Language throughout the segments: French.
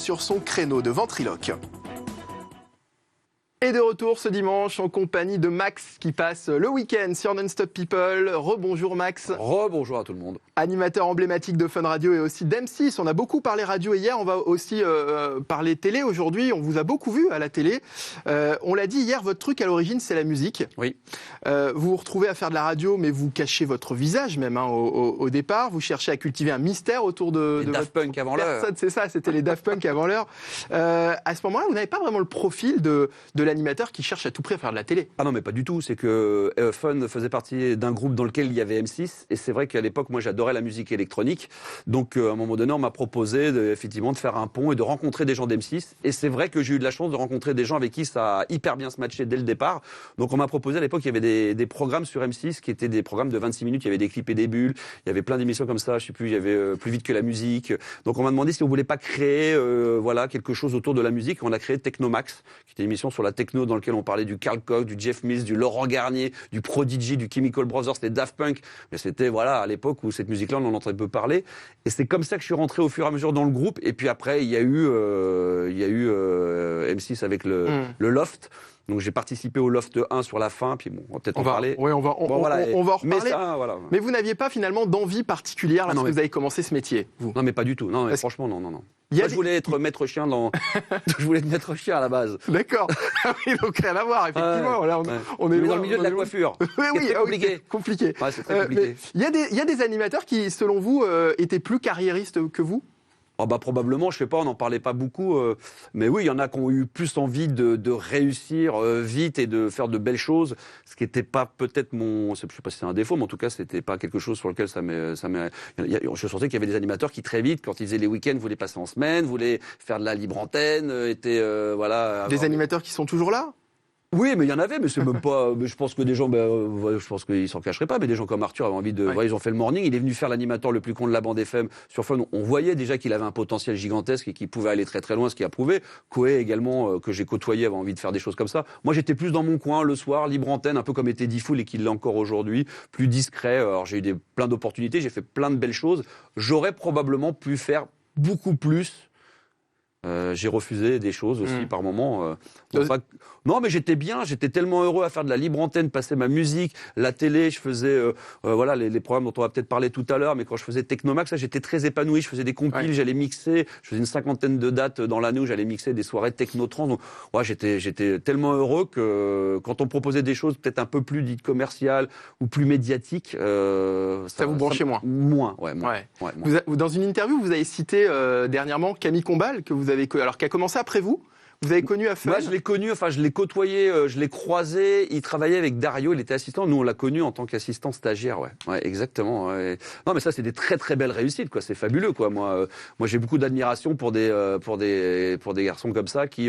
sur son créneau de ventriloque. Et de retour ce dimanche en compagnie de Max qui passe le week-end sur Non-Stop People. Rebonjour Max. Rebonjour à tout le monde. Animateur emblématique de Fun Radio et aussi d'M6. On a beaucoup parlé radio hier, on va aussi parler télé aujourd'hui. On vous a beaucoup vu à la télé. On l'a dit hier, votre truc à l'origine c'est la musique. Oui. Vous vous retrouvez à faire de la radio mais vous cachez votre visage même au départ. Vous cherchez à cultiver un mystère autour de Daft votre Punk avant l'heure. C'est ça, c'était les Daft Punk avant l'heure. À ce moment-là, vous n'avez pas vraiment le profil de l'animateur qui cherche à tout prix à faire de la télé. Ah non, mais pas du tout. C'est que Fun faisait partie d'un groupe dans lequel il y avait M6. Et c'est vrai qu'à l'époque, moi, j'adorais la musique électronique. Donc, à un moment donné, on m'a proposé effectivement de faire un pont et de rencontrer des gens d'M6. Et c'est vrai que j'ai eu de la chance de rencontrer des gens avec qui ça a hyper bien se matché dès le départ. Donc, on m'a proposé à l'époque, il y avait des programmes sur M6 qui étaient des programmes de 26 minutes. Il y avait des clips et des bulles. Il y avait plein d'émissions comme ça. Je sais plus, il y avait Plus vite que la musique. Donc, on m'a demandé si on voulait pas créer quelque chose autour de la musique. On a créé Technomax, qui était une émission sur la techno dans lequel on parlait du Carl Cox, du Jeff Mills, du Laurent Garnier, du Prodigy, du Chemical Brothers, des Daft Punk. Mais c'était à l'époque où cette musique-là, on en entendait peu parler. Et c'est comme ça que je suis rentré au fur et à mesure dans le groupe. Et puis après, il y a eu M6 avec le Loft. Donc j'ai participé au Loft 1 sur la fin, puis bon, on va peut-être en parler. Oui, on va en reparler. Mais ça, voilà. Mais vous n'aviez pas finalement d'envie particulière lorsque vous avez commencé ce métier, vous? Non, mais pas du tout. Non, mais franchement, non. Moi, je voulais être maître chien je voulais être maître chien à la base. D'accord. Donc rien à voir, effectivement. Là, on est dans le milieu de la coiffure. Oui, compliqué. Ouais, c'est très compliqué. Il y a des animateurs qui, selon vous, étaient plus carriéristes que vous? Probablement, je sais pas, on n'en parlait pas beaucoup, mais oui, il y en a qui ont eu plus envie de réussir vite et de faire de belles choses, ce qui n'était pas peut-être je sais pas si c'est un défaut, mais en tout cas, c'était pas quelque chose sur lequel je sentais qu'il y avait des animateurs qui très vite, quand ils faisaient les week-ends, voulaient passer en semaine, voulaient faire de la libre antenne, Des animateurs qui sont toujours là? Oui, mais il y en avait, mais c'est même pas. Mais je pense que des gens, je pense qu'ils s'en cacheraient pas, mais des gens comme Arthur avaient envie de. Ouais. Ils ont fait le morning. Il est venu faire l'animateur le plus con de la bande FM sur Fun. On voyait déjà qu'il avait un potentiel gigantesque et qu'il pouvait aller très très loin, ce qui a prouvé. Koé également, que j'ai côtoyé, avait envie de faire des choses comme ça. Moi, j'étais plus dans mon coin le soir, libre antenne, un peu comme était Diffoul et qu'il l'est encore aujourd'hui, plus discret. Alors j'ai eu plein d'opportunités, j'ai fait plein de belles choses. J'aurais probablement pu faire beaucoup plus. J'ai refusé des choses aussi par moment. Non, mais j'étais bien, j'étais tellement heureux à faire de la libre antenne, passer ma musique, la télé, je faisais les programmes dont on va peut-être parler tout à l'heure, mais quand je faisais Technomax, j'étais très épanoui, je faisais des compiles, j'allais mixer, je faisais une 50aine de dates dans l'année où j'allais mixer des soirées techno-trans. Donc j'étais tellement heureux que quand on proposait des choses peut-être un peu plus dites commerciales ou plus médiatiques, ça vous branchait moins. Moins. Dans une interview, vous avez cité dernièrement Camille Combal, qui a commencé après vous. Vous avez connu à Fun? Moi, je l'ai connu, je l'ai côtoyé, je l'ai croisé. Il travaillait avec Dario, il était assistant. Nous, on l'a connu en tant qu'assistant stagiaire, ouais, exactement. Ouais. Non, mais ça, c'est des très très belles réussites, quoi. C'est fabuleux, quoi. Moi, j'ai beaucoup d'admiration pour des garçons comme ça qui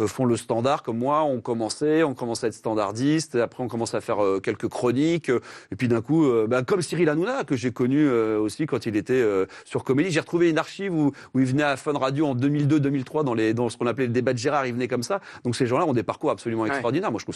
font le standard comme moi. On commençait à être standardiste. Après, on commence à faire quelques chroniques. Et puis d'un coup, comme Cyril Hanouna que j'ai connu aussi quand il était sur Comédie. J'ai retrouvé une archive où il venait à Fun Radio en 2002-2003 dans ce qu'on appelait le débat de Gérard, il venait comme ça. Donc ces gens-là ont des parcours absolument extraordinaires. Moi, je trouve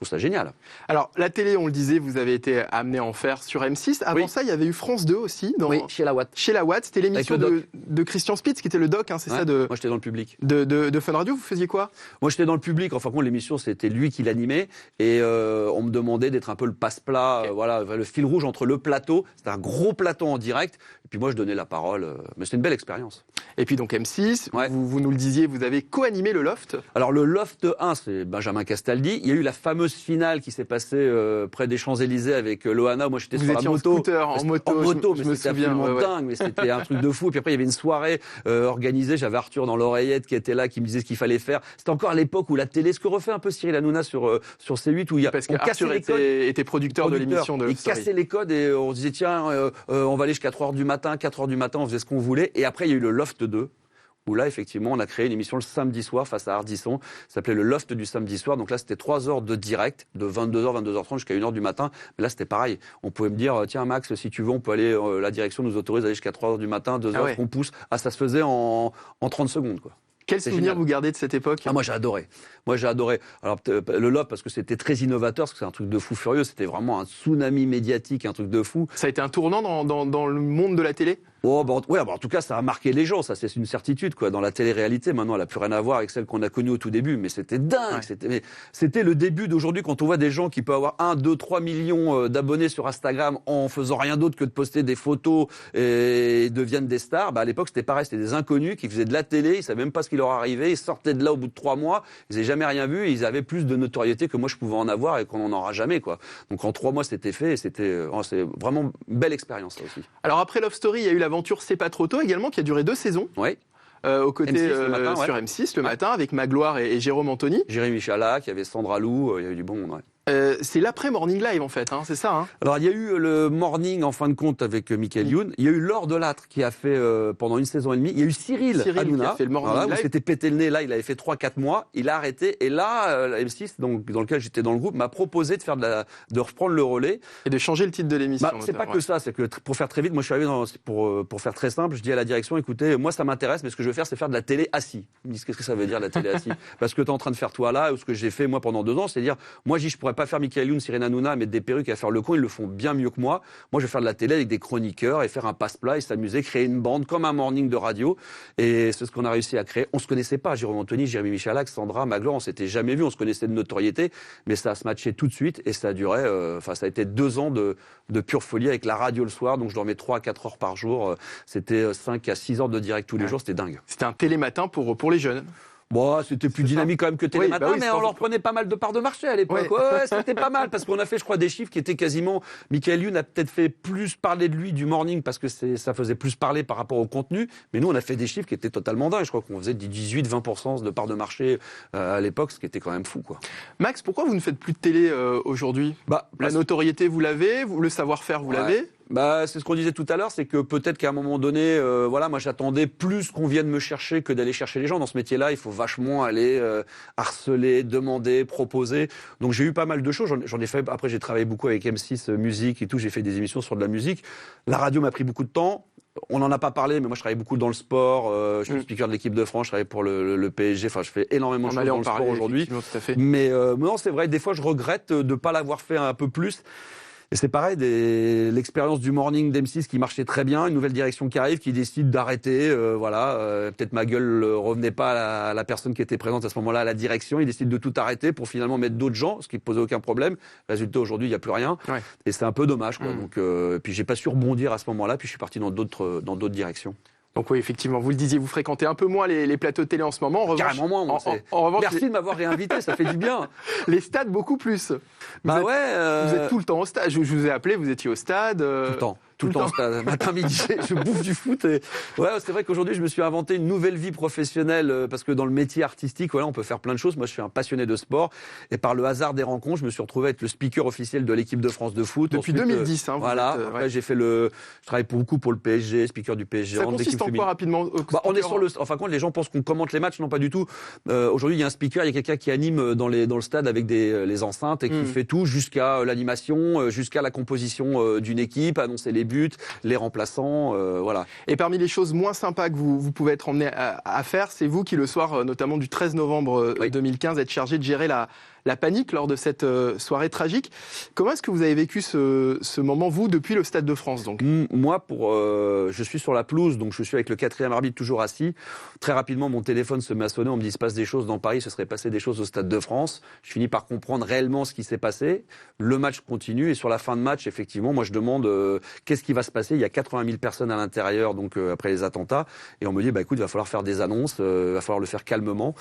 ça génial. Alors, la télé, on le disait, vous avez été amené à en faire sur M6. Avant ça, il y avait eu France 2 aussi. Chez la Watt. Chez la Watt, c'était l'émission de Christian Spitz, qui était le doc, c'est ça Moi, j'étais dans le public. De Fun Radio, vous faisiez quoi? Moi, j'étais dans le public. Enfin, l'émission, c'était lui qui l'animait. Et on me demandait d'être un peu le passe-plat, le fil rouge entre le plateau. C'était un gros plateau en direct. Et puis moi, je donnais la parole. Mais c'était une belle expérience. Et puis donc M6, vous nous le disiez, vous avez co-animé le Loft. Alors le Loft 1, c'est Benjamin Castaldi. Il y a eu la fameuse finale qui s'est passée près des Champs-Élysées avec Loana. Moi, j'étais sur la moto. En moto, mais c'était absolument dingue. Mais c'était un truc de fou. Et puis après, il y avait une soirée organisée. J'avais Arthur dans l'oreillette qui était là, qui me disait ce qu'il fallait faire. C'était encore à l'époque où la télé, ce que refait un peu Cyril Hanouna sur C8, où il y a parce qu'Arthur était producteur de l'émission de Il cassait les codes et on se disait tiens, on va aller jusqu'à 3h du matin, 4h du matin, on faisait ce qu'on voulait. Et après, il y a eu le Loft 2. Où là, effectivement, on a créé une émission le samedi soir face à Ardisson. Ça s'appelait le Loft du samedi soir. Donc là, c'était 3 heures de direct, de 22h, 22h30 jusqu'à 1h du matin. Mais là, c'était pareil. On pouvait me dire, tiens, Max, si tu veux, on peut aller, la direction nous autorise à aller jusqu'à 3h du matin, 2h, qu'on pousse. Ça se faisait en 30 secondes, quoi. Quel souvenir vous gardez de cette époque? Moi, j'ai adoré. Alors, le Loft, parce que c'était très innovateur, parce que c'est un truc de fou furieux. C'était vraiment un tsunami médiatique, un truc de fou. Ça a été un tournant dans le monde de la télé? Oh, bah, ouais, bah, en tout cas, ça a marqué les gens, ça c'est une certitude, quoi. Dans la télé-réalité, maintenant, elle n'a plus rien à voir avec celle qu'on a connue au tout début, mais c'était dingue. Ouais. C'était le début d'aujourd'hui, quand on voit des gens qui peuvent avoir 1, 2, 3 millions d'abonnés sur Instagram en faisant rien d'autre que de poster des photos et deviennent des stars. Bah, à l'époque, c'était pareil, c'était des inconnus qui faisaient de la télé, ils savaient même pas ce qui leur arrivait, ils sortaient de là au bout de 3 mois, ils n'avaient jamais rien vu, et ils avaient plus de notoriété que moi je pouvais en avoir et qu'on n'en aura jamais, quoi. Donc en 3 mois, c'était fait, et c'est vraiment une belle expérience, ça aussi. Alors après Love Story, il y a eu l'aventure C'est pas trop tôt également, qui a duré 2 saisons. Oui. Aux côtés M6 le matin, ouais. sur M6 le matin, avec Magloire et Jérôme Anthony. Jérémy Chalac, il y avait Sandra Lou, il y avait du bon monde, ouais. C'est l'après Morning Live en fait, hein, c'est ça hein. Alors il y a eu le Morning en fin de compte avec Michael Youn, il y a eu Laure Delattre qui a fait pendant 1 saison et demie, il y a eu Cyril Hanouna, qui a fait le Morning voilà, Live. où s'était pété le nez, là il avait fait 3-4 mois, il a arrêté et là la M6 donc, dans lequel j'étais dans le groupe m'a proposé de reprendre le relais. Et de changer le titre de l'émission. Bah, c'est pas que ça, c'est que pour faire très vite, moi je suis arrivé pour faire très simple, je dis à la direction, écoutez, moi ça m'intéresse, mais ce que je veux faire c'est faire de la télé assis. Ils me disent qu'est-ce que ça veut dire la télé assis? Parce que tu es en train de faire toi là, ou ce que j'ai fait moi pendant 2 ans, c'est dire, moi je pourrais pas faire Michael Youn, Cyril Hanouna, mettre des perruques à faire le con, ils le font bien mieux que moi. Moi, je vais faire de la télé avec des chroniqueurs et faire un passe-plat et s'amuser, créer une bande comme un morning de radio. Et c'est ce qu'on a réussi à créer. On se connaissait pas, Jérôme Anthony, Jérémy Michalak, Sandra, Magloire, on s'était jamais vus, on se connaissait de notoriété, mais ça a se matché tout de suite et ça a duré, ça a été 2 ans de pure folie avec la radio le soir, donc je dormais 3 à 4 heures par jour. C'était 5 à 6 heures de direct tous les jours, c'était dingue. C'était un télématin pour les jeunes. Bon, c'était plus dynamique quand même que Télématin, oui, mais on leur prenait pas mal de parts de marché à l'époque. Oui. Ouais, c'était pas mal, parce qu'on a fait, je crois, des chiffres qui étaient quasiment... Michael Youn a peut-être fait plus parler de lui du morning, parce que ça faisait plus parler par rapport au contenu, mais nous, on a fait des chiffres qui étaient totalement dingues. Je crois qu'on faisait du 18-20% de parts de marché à l'époque, ce qui était quand même fou, quoi. Max, pourquoi vous ne faites plus de télé aujourd'hui? La notoriété, vous l'avez, le savoir-faire, vous l'avez. Bah, c'est ce qu'on disait tout à l'heure, c'est que peut-être qu'à un moment donné, voilà, moi j'attendais plus qu'on vienne me chercher que d'aller chercher les gens. Dans ce métier-là, il faut vachement aller harceler, demander, proposer. Donc j'ai eu pas mal de choses. J'en ai fait. Après, j'ai travaillé beaucoup avec M6 musique et tout. J'ai fait des émissions sur de la musique. La radio m'a pris beaucoup de temps. On n'en a pas parlé, mais moi je travaille beaucoup dans le sport. Je suis speaker de l'équipe de France. Je travaille pour le PSG. Enfin, je fais énormément de choses dans le sport aujourd'hui. Mais non, c'est vrai. Des fois, je regrette de ne pas l'avoir fait un peu plus. Et c'est pareil, l'expérience du morning d'M6 qui marchait très bien, une nouvelle direction qui arrive, qui décide d'arrêter, peut-être ma gueule revenait pas à la personne qui était présente à ce moment-là à la direction, ils décident de tout arrêter pour finalement mettre d'autres gens, ce qui ne posait aucun problème. Résultat, aujourd'hui, il n'y a plus rien. Ouais. Et c'est un peu dommage, quoi. Donc, puis j'ai pas su rebondir à ce moment-là, puis je suis parti dans d'autres directions. Donc oui, effectivement, vous le disiez, vous fréquentez un peu moins les plateaux de télé en ce moment. En revanche, carrément moins. En revanche, merci de m'avoir réinvité, ça fait du bien. Les stades, beaucoup plus. Vous êtes tout le temps au stade. Je vous ai appelé, vous étiez au stade. Tout le temps. Matin, midi, je bouffe du foot. Et... Ouais, c'est vrai qu'aujourd'hui, je me suis inventé une nouvelle vie professionnelle parce que dans le métier artistique, voilà, on peut faire plein de choses. Moi, je suis un passionné de sport et par le hasard des rencontres, je me suis retrouvé à être le speaker officiel de l'équipe de France de foot. Depuis 2010, hein. Voilà. Après, j'ai fait je travaille beaucoup pour le PSG, speaker du PSG. Ça consiste en quoi rapidement? On est sur le. En fin de compte, les gens pensent qu'on commente les matchs, non pas du tout. Aujourd'hui, il y a un speaker, il y a quelqu'un qui anime dans le stade avec les enceintes et qui fait tout jusqu'à l'animation, jusqu'à la composition d'une équipe, annoncer les buts, les remplaçants, voilà. Et parmi les choses moins sympas que vous pouvez être emmené à faire, c'est vous qui, le soir notamment du 13 novembre 2015, êtes chargé de gérer la panique lors de cette soirée tragique. Comment est-ce que vous avez vécu ce moment, vous, depuis le Stade de France donc? Moi, je suis sur la pelouse, donc je suis avec le 4e arbitre toujours assis. Très rapidement, mon téléphone se met à sonner, on me dit il se passe des choses dans Paris, ce serait passé des choses au Stade de France. Je finis par comprendre réellement ce qui s'est passé. Le match continue et sur la fin de match, effectivement, moi je demande qu'est-ce qui va se passer. Il y a 80 000 personnes à l'intérieur, donc après les attentats, et on me dit écoute, il va falloir faire des annonces, il va falloir le faire calmement.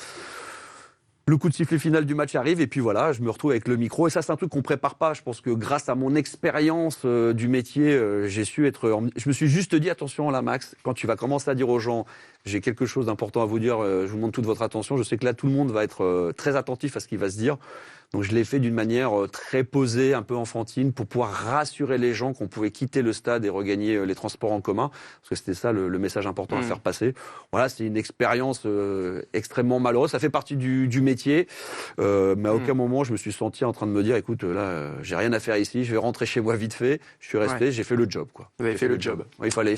Le coup de sifflet final du match arrive et puis voilà, je me retrouve avec le micro. Et ça, c'est un truc qu'on prépare pas. Je pense que grâce à mon expérience du métier, j'ai su être... Je me suis juste dit, attention là, Max, quand tu vas commencer à dire aux gens, j'ai quelque chose d'important à vous dire, je vous demande toute votre attention. Je sais que là, tout le monde va être très attentif à ce qui va se dire. Donc je l'ai fait d'une manière très posée, un peu enfantine, pour pouvoir rassurer les gens qu'on pouvait quitter le stade et regagner les transports en commun, parce que c'était ça le message important à faire passer. Voilà, c'est une expérience extrêmement malheureuse. Ça fait partie du métier, mais à aucun moment je me suis senti en train de me dire, écoute, là, j'ai rien à faire ici, je vais rentrer chez moi vite fait. Je suis resté, j'ai fait le job, quoi. Vous avez fait le job. Ouais, il fallait.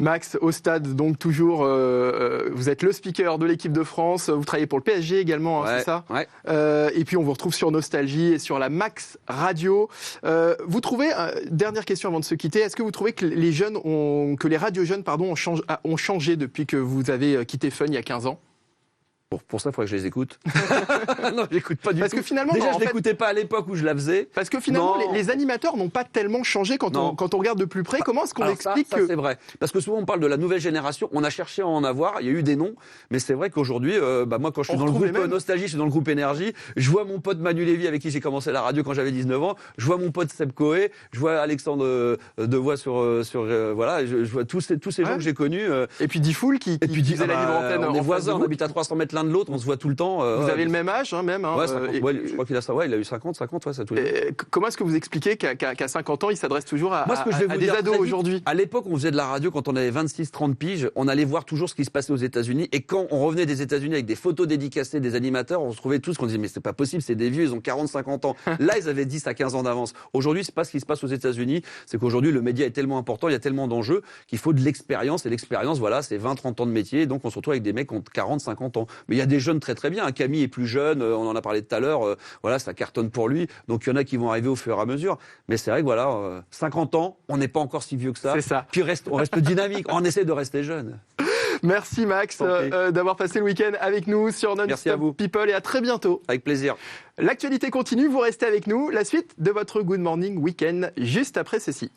Max, au stade, donc toujours vous êtes le speaker de l'équipe de France, vous travaillez pour le PSG également, c'est ça? Ouais. Et puis on vous retrouve sur Nostalgie et sur la Max Radio. Vous trouvez, dernière question avant de se quitter, est-ce que vous trouvez que les radios jeunes ont changé depuis que vous avez quitté Fun il y a 15 ans? Pour ça, il faudrait que je les écoute. Non, je l'écoute pas du tout. Parce que finalement, déjà, je l'écoutais pas à l'époque où je la faisais. Parce que finalement, les animateurs n'ont pas tellement changé quand on regarde de plus près. Comment est-ce qu'on explique que... Ça, c'est vrai. Parce que souvent, on parle de la nouvelle génération. On a cherché à en avoir. Il y a eu des noms. Mais c'est vrai qu'aujourd'hui, moi, quand je suis dans le groupe Nostalgie, je suis dans le groupe Énergie. Je vois mon pote Manu Lévy, avec qui j'ai commencé la radio quand j'avais 19 ans. Je vois mon pote Seb Coé. Je vois Alexandre Devoix voilà. Je vois tous ces gens que j'ai connus. Et puis Diffoul qui faisait la libre antenne. On est voisins, on habite à 300 mètres l'un de l'autre. On se voit tout le temps. Vous avez le même âge, même. Ouais, 50, je crois qu'il a ça. Ouais, il a eu 50, ça tous les deux. Comment est-ce que vous expliquez qu'à 50 ans, il s'adresse toujours à des ados aujourd'hui? À l'époque, on faisait de la radio quand on avait 26-30 piges. On allait voir toujours ce qui se passait aux États-Unis. Et quand on revenait des États-Unis avec des photos dédicacées des animateurs, on se trouvait tous qu'on disait mais c'est pas possible, c'est des vieux, ils ont 40-50 ans. Là, ils avaient 10 à 15 ans d'avance. Aujourd'hui, c'est pas ce qui se passe aux États-Unis. C'est qu'aujourd'hui, le média est tellement important, il y a tellement d'enjeux qu'il faut de l'expérience. Et l'expérience, voilà, c'est 20-30 ans de métier. Donc, on se retrouve avec des mecs qui ont 40-50 ans. Mais il y a des jeunes très très bien. Camille est plus jeune, on en a parlé tout à l'heure, voilà, ça cartonne pour lui. Donc il y en a qui vont arriver au fur et à mesure. Mais c'est vrai que voilà, 50 ans, on n'est pas encore si vieux que ça. C'est ça. Puis on reste dynamique, on essaie de rester jeune. Merci Max d'avoir passé le week-end avec nous sur Non-Stop People et à très bientôt. Avec plaisir. L'actualité continue, vous restez avec nous. La suite de votre Good Morning Weekend juste après ceci.